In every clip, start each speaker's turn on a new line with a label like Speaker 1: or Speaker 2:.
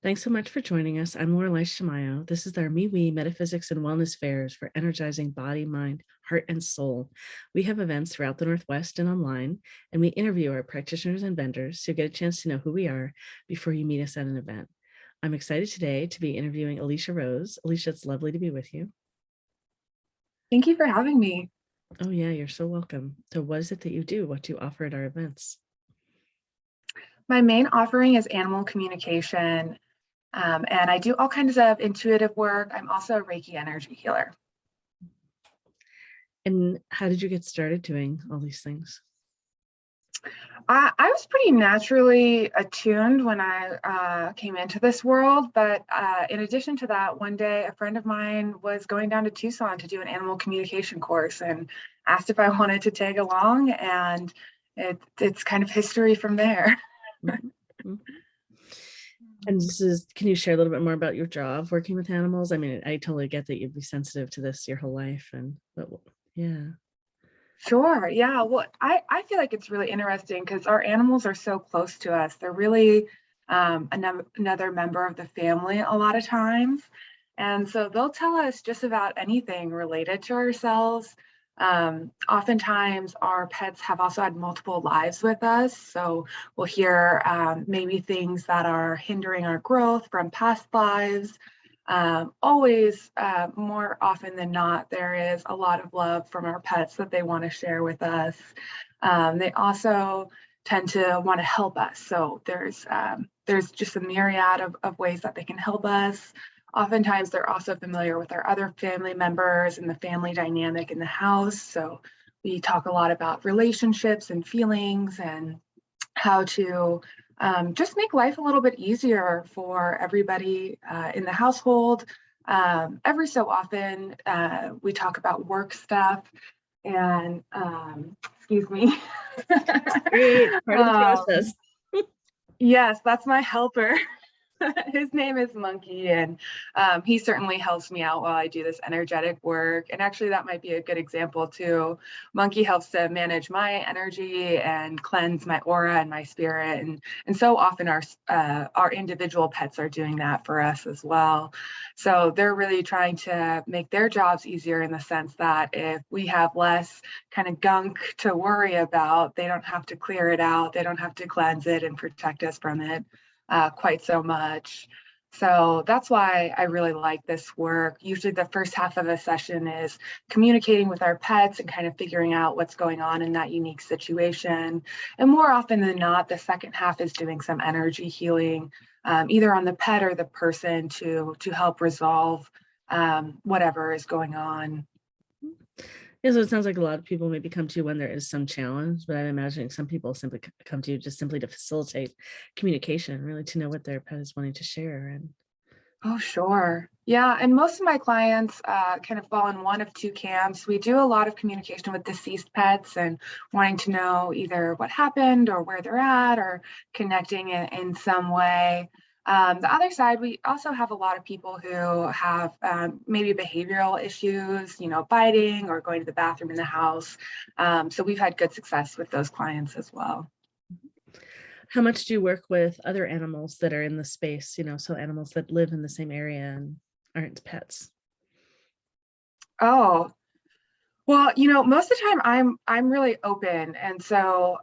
Speaker 1: Thanks so much for joining us. I'm Alicia. This is our MeWe Metaphysics and Wellness Fairs for energizing body, mind, heart, and soul. We have events throughout the Northwest and online, and we interview our practitioners and vendors so you get a chance to know who we are before you meet us at an event. I'm excited today to be interviewing Alicia Rose. Alicia, it's lovely to be with you.
Speaker 2: Thank you for having me.
Speaker 1: Oh yeah, you're so welcome. So what is it that you do? What do you offer at our events?
Speaker 2: My main offering is animal communication, and I do all kinds of intuitive work. I'm also a Reiki energy healer.
Speaker 1: And how did you get started doing all these things?
Speaker 2: I was pretty naturally attuned when I came into this world, but in addition to that, one day a friend of mine was going down to Tucson to do an animal communication course and asked if I wanted to tag along, and it's kind of history from there.
Speaker 1: Mm-hmm. And can you share a little bit more about your job working with animals? I mean, I totally get that you'd be sensitive to this your whole life, but yeah.
Speaker 2: Sure. Yeah. Well, I feel like it's really interesting because our animals are so close to us. They're really another member of the family a lot of times. And so they'll tell us just about anything related to ourselves. Oftentimes, our pets have also had multiple lives with us. So we'll hear maybe things that are hindering our growth from past lives. Always, more often than not, there is a lot of love from our pets that they want to share with us. They also tend to want to help us. So there's just a myriad of ways that they can help us. Oftentimes, they're also familiar with our other family members and the family dynamic in the house. So we talk a lot about relationships and feelings and how to just make life a little bit easier for everybody in the household. Every so often, we talk about work stuff and, excuse me.
Speaker 1: Great, part of the
Speaker 2: um,
Speaker 1: process.
Speaker 2: yes, that's my helper. His name is Monkey, and he certainly helps me out while I do this energetic work. And actually, that might be a good example too. Monkey helps to manage my energy and cleanse my aura and my spirit, and so often our individual pets are doing that for us as well. So they're really trying to make their jobs easier in the sense that if we have less kind of gunk to worry about, they don't have to clear it out, they don't have to cleanse it and protect us from it quite so much. So that's why I really like this work. Usually, the first half of a session is communicating with our pets and kind of figuring out what's going on in that unique situation. And more often than not, the second half is doing some energy healing, either on the pet or the person to help resolve whatever is going on.
Speaker 1: Yeah, so it sounds like a lot of people maybe come to you when there is some challenge, but I'm imagining some people simply come to you just simply to facilitate communication, really to know what their pet is wanting to share. And
Speaker 2: Oh, sure. Yeah, and most of my clients kind of fall in one of two camps. We do a lot of communication with deceased pets and wanting to know either what happened or where they're at or connecting in some way. The other side, we also have a lot of people who have maybe behavioral issues, biting or going to the bathroom in the house. So we've had good success with those clients as well.
Speaker 1: how much do you work with other animals that are in the space, so animals that live in the same area and aren't pets?
Speaker 2: Oh, well, most of the time I'm really open, and so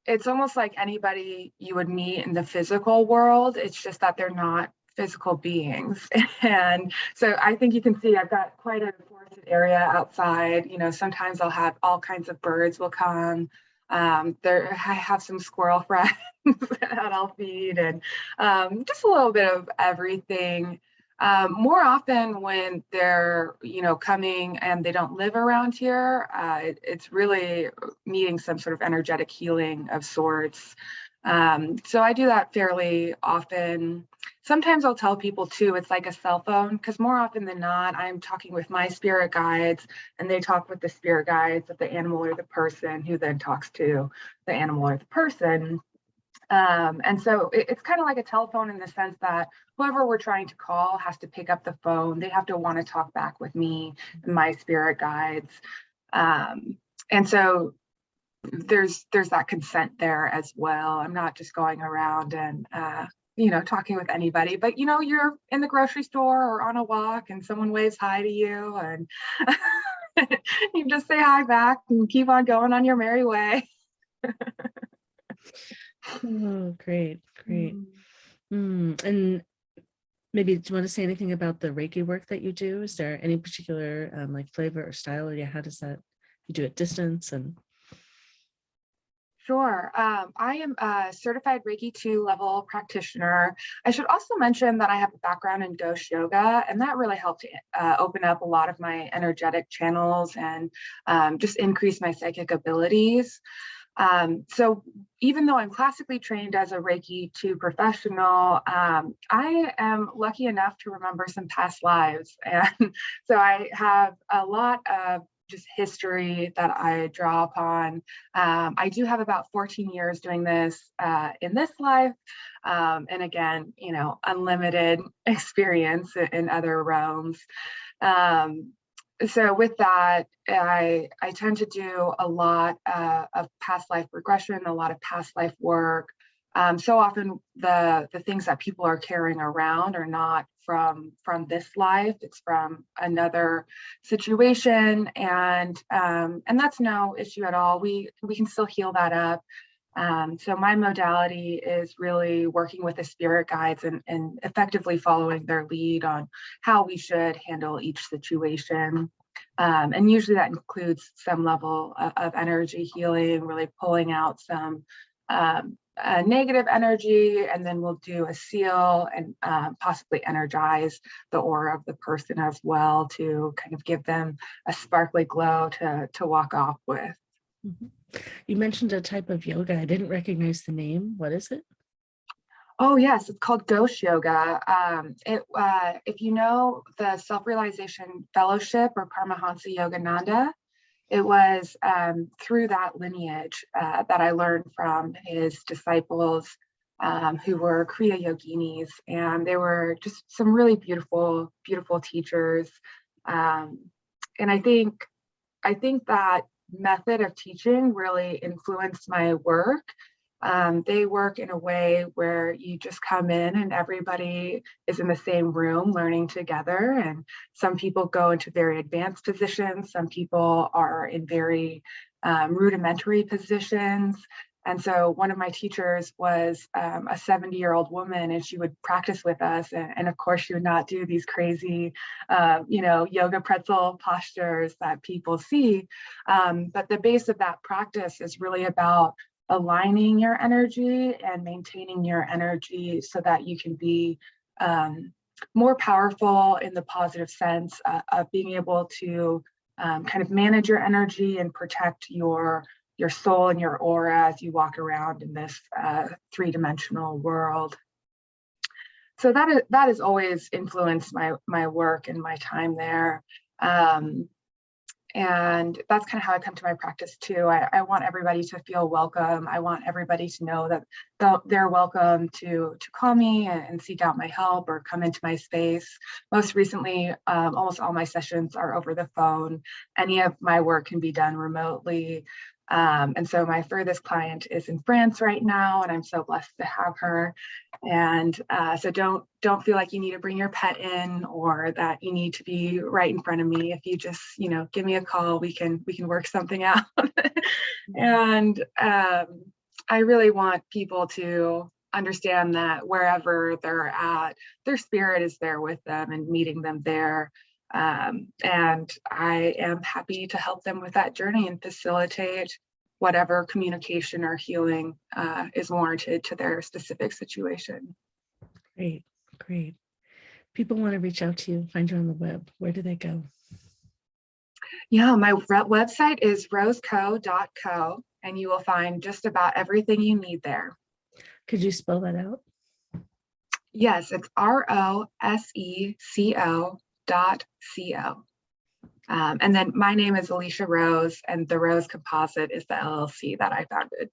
Speaker 2: it's almost like anybody you would meet in the physical world. It's just that they're not physical beings, and so I think you can see I've got quite a forested area outside. Sometimes I'll have all kinds of birds will come. There, I have some squirrel friends that I'll feed, and just a little bit of everything. More often when they're, coming and they don't live around here, it's really needing some sort of energetic healing of sorts. So I do that fairly often. Sometimes I'll tell people too, it's like a cell phone, because more often than not, I'm talking with my spirit guides and they talk with the spirit guides of the animal or the person who then talks to the animal or the person. And so it's kind of like a telephone in the sense that whoever we're trying to call has to pick up the phone. They have to want to talk back with me and my spirit guides. And so there's that consent there as well. I'm not just going around and talking with anybody, but you're in the grocery store or on a walk and someone waves hi to you, and you just say hi back and keep on going on your merry way.
Speaker 1: Oh, great, great. And maybe do you want to say anything about the Reiki work that you do? Is there any particular like flavor or style? Yeah, how does that, you do at distance? And
Speaker 2: Sure. I am a certified Reiki 2 level practitioner. I should also mention that I have a background in Dosh yoga, and that really helped open up a lot of my energetic channels and just increase my psychic abilities. So even though I'm classically trained as a Reiki 2 professional, I am lucky enough to remember some past lives. And so I have a lot of just history that I draw upon. I do have about 14 years doing this in this life. And again, unlimited experience in other realms. So with that, I tend to do a lot of past life regression, a lot of past life work. So often the things that people are carrying around are not from this life; it's from another situation, and that's no issue at all. We can still heal that up. So my modality is really working with the spirit guides and effectively following their lead on how we should handle each situation. And usually that includes some level of energy healing, really pulling out some negative energy, and then we'll do a seal and possibly energize the aura of the person as well to kind of give them a sparkly glow to walk off with.
Speaker 1: Mhm. You mentioned a type of yoga. I didn't recognize the name. What is it?
Speaker 2: Oh yes, it's called Ghost Yoga. If you know the Self-Realization Fellowship or Paramahansa Yogananda, it was through that lineage that I learned from his disciples, who were Kriya Yoginis, and they were just some really beautiful, beautiful teachers. And I think that method of teaching really influenced my work. They work in a way where you just come in and everybody is in the same room learning together. And some people go into very advanced positions. Some people are in very rudimentary positions. And so one of my teachers was a 70-year-old woman, and she would practice with us. And of course, she would not do these crazy, yoga pretzel postures that people see. But the base of that practice is really about aligning your energy and maintaining your energy so that you can be more powerful in the positive sense of being able to kind of manage your energy and protect your soul and your aura as you walk around in this three-dimensional world. So that has always influenced my work and my time there. And that's kind of how I come to my practice too. I want everybody to feel welcome. I want everybody to know that they're welcome to call me and seek out my help or come into my space. Most recently, almost all my sessions are over the phone. Any of my work can be done remotely. And so my furthest client is in France right now, and I'm so blessed to have her. And so don't feel like you need to bring your pet in or that you need to be right in front of me. If you just give me a call, we can work something out. And I really want people to understand that wherever they're at, their spirit is there with them and meeting them there. And I am happy to help them with that journey and facilitate whatever communication or healing is warranted to their specific situation.
Speaker 1: Great, great. People want to reach out to you, find you on the web. Where do they go?
Speaker 2: Yeah, my website is roseco.co, and you will find just about everything you need there.
Speaker 1: Could you spell that out?
Speaker 2: Yes, it's roseco.co. And then my name is Alicia Rose, and the Rose Composite is the LLC that I founded.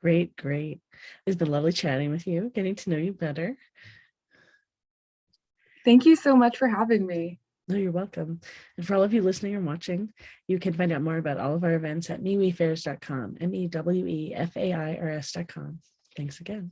Speaker 1: Great, great. It's been lovely chatting with you, getting to know you better.
Speaker 2: Thank you so much for having me.
Speaker 1: No, you're welcome. And for all of you listening or watching, you can find out more about all of our events at mewefairs.com, MEWEFAIRS.com. Thanks again.